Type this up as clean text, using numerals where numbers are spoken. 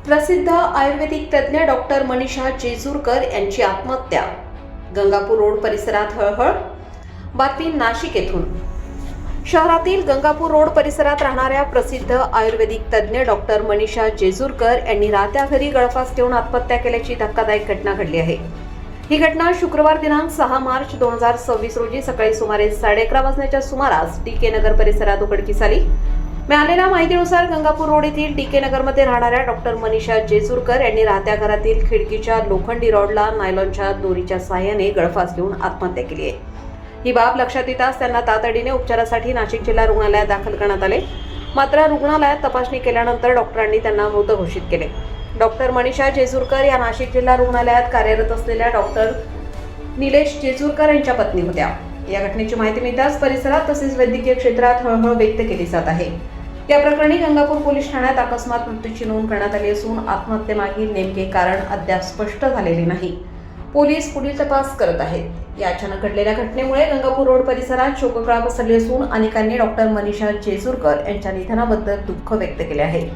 प्रसिद्ध आयुर्वेदिक तज्ज्ञ डॉक्टर मनीषा जेजुरकर यांची आत्महत्या. गंगापूर रोड परिसरात हळहळ. बातमी नाशिक येथून. शहरातील गंगापूर रोड परिसरात राहणाऱ्या प्रसिद्ध आयुर्वेदिक तज्ज्ञ डॉक्टर मनीषा जेजुरकर यांनी राहत्या घरी गळफास ठेवून आत्महत्या केल्याची धक्कादायक घटना घडली आहे. ही घटना शुक्रवार दिनांक 6 मार्च 2026 रोजी सकाळी सुमारे 11:30 वाजण्याच्या सुमारास डी.के. नगर परिसरात उघडकीस आली. मिळालेल्या माहितीनुसार गंगापूर रोड येथील डी.के. नगरमध्ये राहणाऱ्या डॉक्टर मनीषा जेजुरकर यांनी राहत्या घरातील खिडकीच्या लोखंडी रॉडला नायलॉनच्या दोरीच्या सहाय्याने गळफास घेऊन आत्महत्या केली आहे. ही बाब लक्षात येताच त्यांना तातडीने उपचारासाठी नाशिक जिल्हा रुग्णालयात दाखल करण्यात आले. मात्र रुग्णालयात तपासणी केल्यानंतर डॉक्टरांनी त्यांना मृत घोषित केले. डॉक्टर मनीषा जेजुरकर या नाशिक जिल्हा रुग्णालयात कार्यरत असलेल्या डॉक्टर निलेश जेजुरकर यांच्या पत्नी होत्या. या घटनेची माहिती मिळताच परिसरात तसेच वैद्यकीय क्षेत्रात हळहळ व्यक्त केली जात आहे. या प्रकरणी गंगापूर पोलीस ठाण्यात अकस्मात मृत्यूची नोंद करण्यात आली असून आत्महत्येमागील नेमके कारण अद्याप स्पष्ट झालेले नाही. पोलीस पुढील तपास करत आहेत. या अचानक घडलेल्या घटनेमुळे गंगापूर रोड परिसरात शोककळा पसरली असून अनेकांनी डॉक्टर मनीषा जेजुरकर यांच्या निधनाबद्दल दुःख व्यक्त केले आहे.